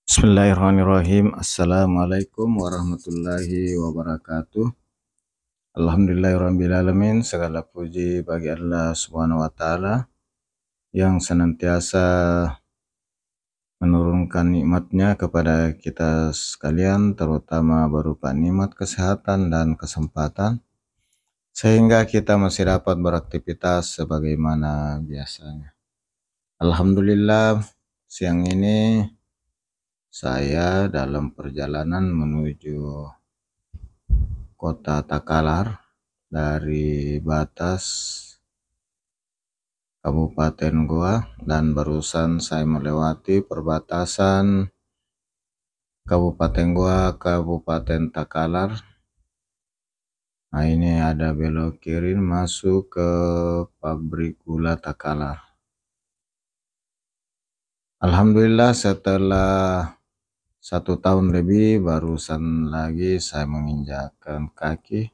Bismillahirrahmanirrahim. Assalamualaikum warahmatullahi wabarakatuh. Alhamdulillahirrahmanirrahim. Segala puji bagi Allah Subhanahu wa Ta'ala yang senantiasa menurunkan nikmatnya kepada kita sekalian, terutama berupa nikmat kesehatan dan kesempatan, sehingga kita masih dapat beraktivitas sebagaimana biasanya. Alhamdulillah, siang ini saya dalam perjalanan menuju kota Takalar dari batas Kabupaten Goa, dan barusan saya melewati perbatasan Kabupaten Goa, Kabupaten Takalar. Nah, ini ada belok kiri masuk ke pabrik gula Takalar. Alhamdulillah, setelah 1 tahun lebih barusan lagi saya menginjakkan kaki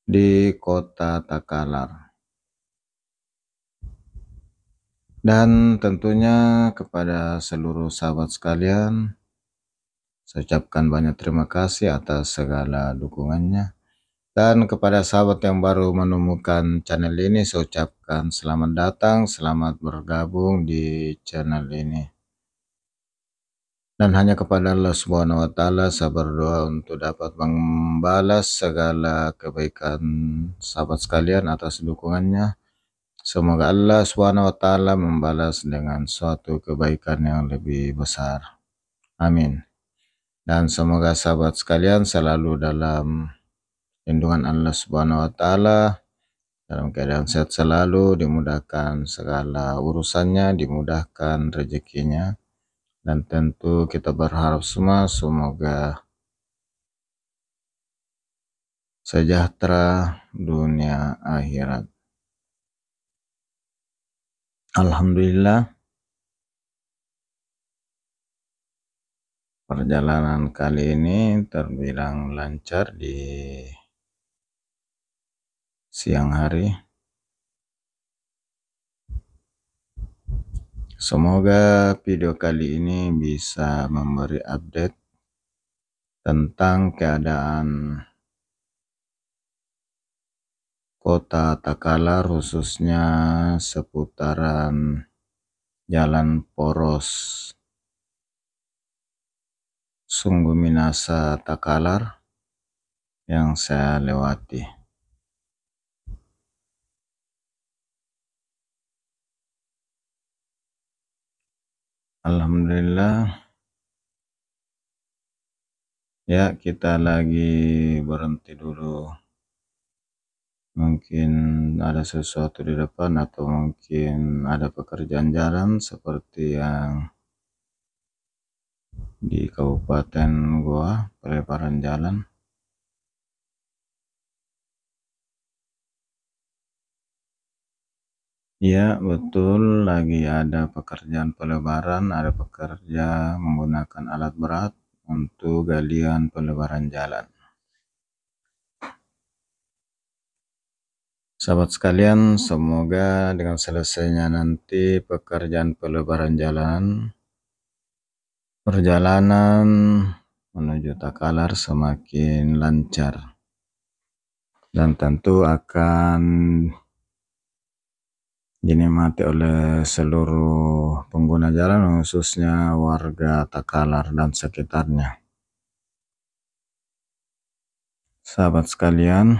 di kota Takalar. Dan tentunya kepada seluruh sahabat sekalian, saya ucapkan banyak terima kasih atas segala dukungannya. Dan kepada sahabat yang baru menemukan channel ini, saya ucapkan selamat datang, selamat bergabung di channel ini. Dan hanya kepada Allah Subhanahu wa Ta'ala saya berdoa untuk dapat membalas segala kebaikan sahabat sekalian atas dukungannya. Semoga Allah Subhanahu wa Ta'ala membalas dengan suatu kebaikan yang lebih besar. Amin. Dan semoga sahabat sekalian selalu dalam lindungan Allah Subhanahu wa Ta'ala, dalam keadaan sehat selalu, dimudahkan segala urusannya, dimudahkan rezekinya. Dan tentu kita berharap semua semoga sejahtera dunia akhirat. Alhamdulillah, perjalanan kali ini terbilang lancar di siang hari. Semoga video kali ini bisa memberi update tentang keadaan kota Takalar, khususnya seputaran Jalan Poros Sungguh Minasa Takalar yang saya lewati. Alhamdulillah, ya kita lagi berhenti dulu. Mungkin ada sesuatu di depan atau mungkin ada pekerjaan jalan seperti yang di Kabupaten Goa, pelebaran jalan. Ya, betul, lagi ada pekerjaan pelebaran, ada pekerja menggunakan alat berat untuk galian pelebaran jalan. Sahabat sekalian, semoga dengan selesainya nanti pekerjaan pelebaran jalan, perjalanan menuju Takalar semakin lancar. Dan tentu akan dinikmati oleh seluruh pengguna jalan, khususnya warga Takalar dan sekitarnya. Sahabat sekalian,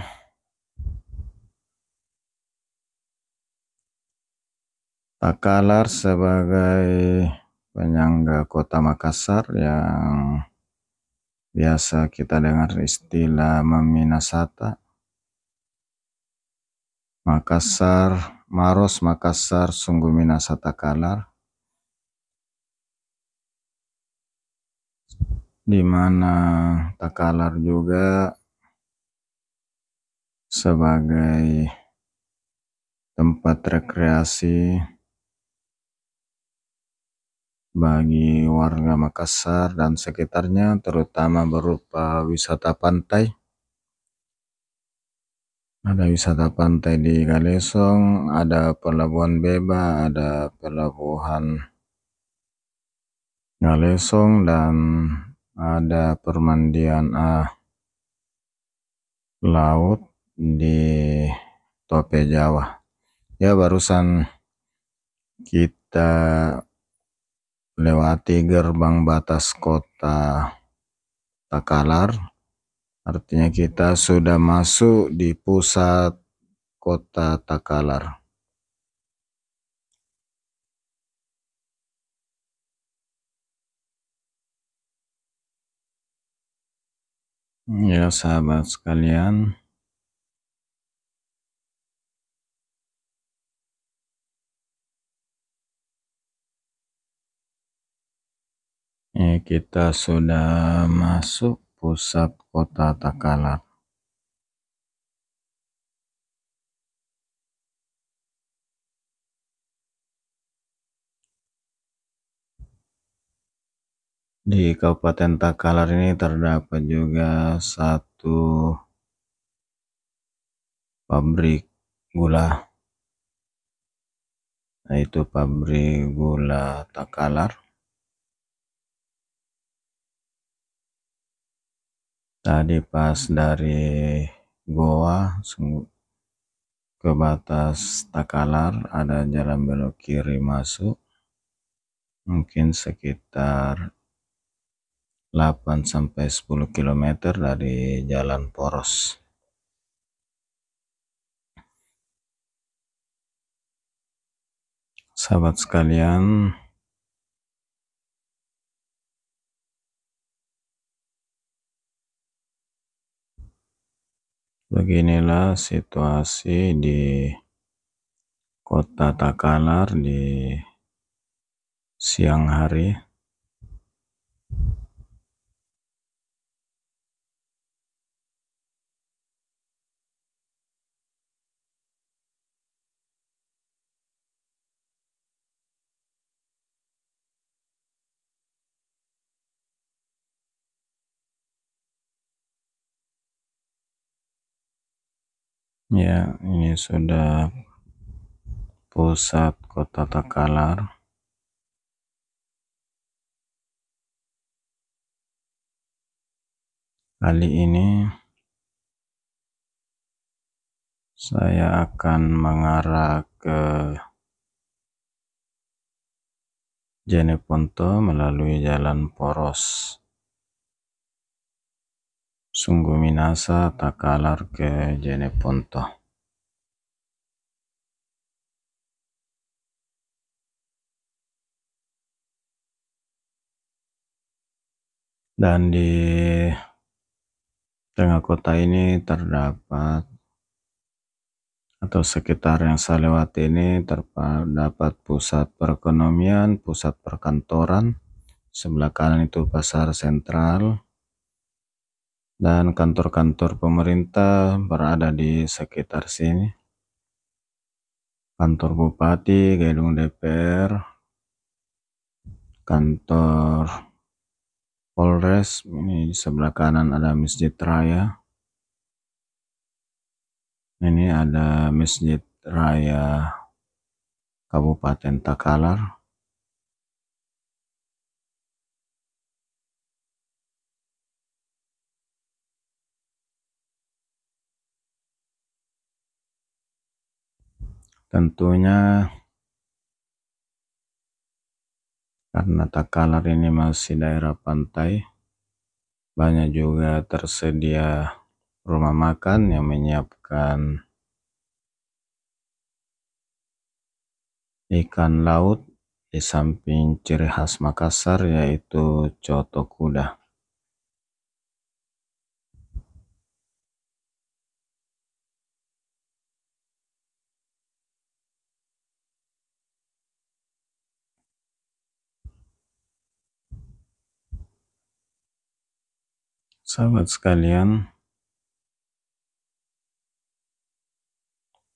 Takalar sebagai penyangga kota Makassar yang biasa kita dengar istilah Meminasata, Makassar, Maros Makassar Sungguh Minasa Takalar, di mana Takalar juga sebagai tempat rekreasi bagi warga Makassar dan sekitarnya, terutama berupa wisata pantai. Ada wisata pantai di Galesong, ada pelabuhan Beba, ada pelabuhan Ngalesong dan ada permandian laut di Tope Jawa. Ya, barusan kita lewati gerbang batas kota Takalar, artinya kita sudah masuk di pusat kota Takalar. Ya, sahabat sekalian, kita sudah masuk pusat kota Takalar. Di Kabupaten Takalar ini terdapat juga satu pabrik gula, yaitu pabrik gula Takalar. Tadi pas dari Goa ke batas Takalar ada jalan belok kiri masuk, mungkin sekitar 8-10 km dari jalan poros. Sahabat sekalian, beginilah situasi di kota Takalar di siang hari. Ya, ini sudah pusat kota Takalar. Kali ini saya akan mengarah ke Jeneponto melalui jalan poros Sungguh Minasa Takalar ke Jeneponto. Dan di tengah kota ini terdapat, atau sekitar yang saya lewati ini terdapat pusat perekonomian, pusat perkantoran. Sebelah kanan itu pasar sentral, dan kantor-kantor pemerintah berada di sekitar sini. Kantor Bupati, gedung DPR, kantor Polres. Ini di sebelah kanan ada Masjid Raya. Ini ada Masjid Raya Kabupaten Takalar. Tentunya karena Takalar ini masih daerah pantai, banyak juga tersedia rumah makan yang menyiapkan ikan laut di samping ciri khas Makassar, yaitu coto kuda. Sahabat sekalian,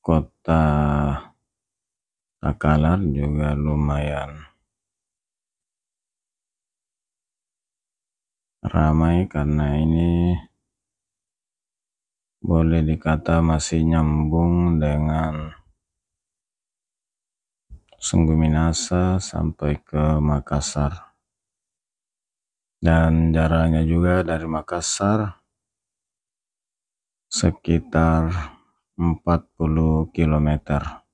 kota Takalar juga lumayan ramai karena ini boleh dikata masih nyambung dengan Sungguh Minasa sampai ke Makassar. dan jaraknya juga dari Makassar sekitar 40 kilometer.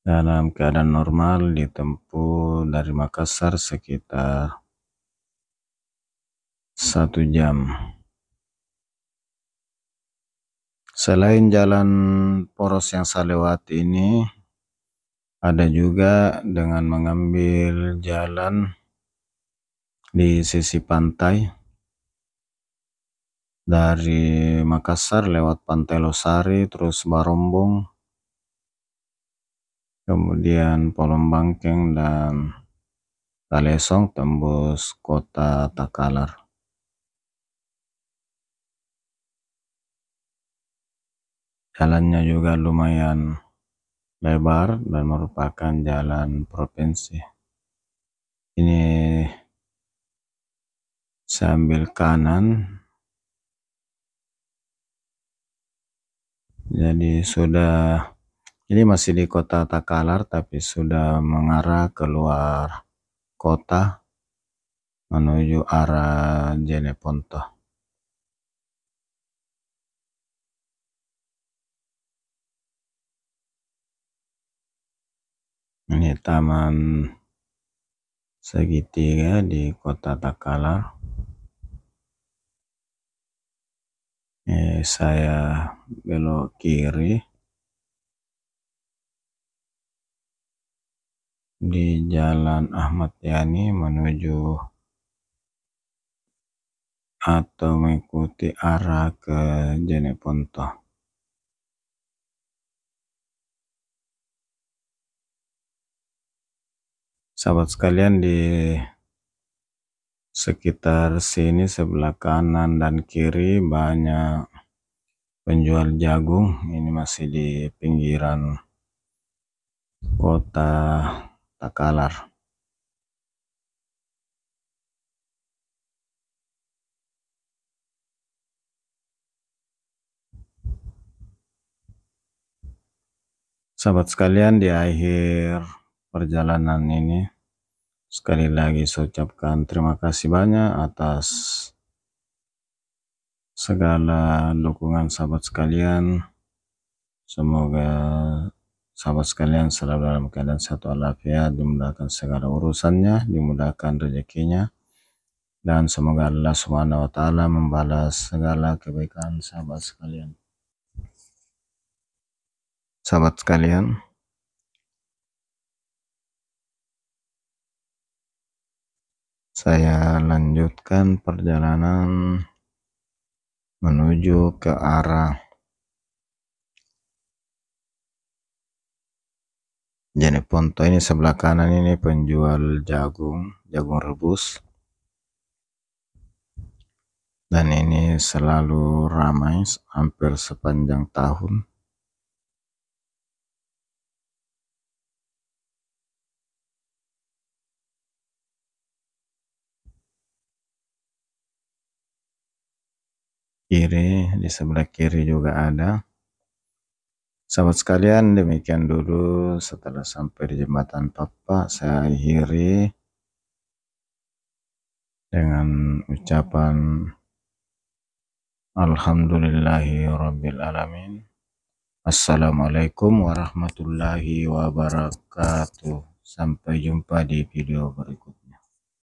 Dalam keadaan normal ditempuh dari Makassar sekitar 1 jam. Selain jalan poros yang saya lewati ini, ada juga dengan mengambil jalan di sisi pantai dari Makassar lewat Pantai Losari, terus Barombong, kemudian Polong Bangkeng dan Kalesong tembus kota Takalar. Jalannya juga lumayan lebar dan merupakan jalan provinsi. Ini saya ambil kanan, jadi ini masih di kota Takalar tapi sudah mengarah keluar kota menuju arah Jeneponto. Ini taman segitiga di kota Takalar. Saya belok kiri di Jalan Ahmad Yani menuju atau mengikuti arah ke Jeneponto. Sahabat sekalian, di sekitar sini sebelah kanan dan kiri banyak penjual jagung. Ini masih di pinggiran kota Takalar. Sahabat sekalian, di akhir perjalanan ini sekali lagi saya ucapkan terima kasih banyak atas segala dukungan sahabat sekalian. Semoga sahabat sekalian selalu dalam keadaan sehat walafiat, dimudahkan segala urusannya, dimudahkan rezekinya, dan semoga Allah Subhanahu wa Ta'ala membalas segala kebaikan sahabat sekalian. Sahabat sekalian, saya lanjutkan perjalanan menuju ke arah Jeneponto. Ini sebelah kanan ini penjual jagung rebus, dan ini selalu ramai hampir sepanjang tahun. Di sebelah kiri juga ada. Sahabat sekalian, demikian dulu. Setelah sampai di jembatan Papa, saya akhiri dengan ucapan Alhamdulillahi Rabbil Alamin. Assalamualaikum warahmatullahi wabarakatuh. Sampai jumpa di video berikutnya.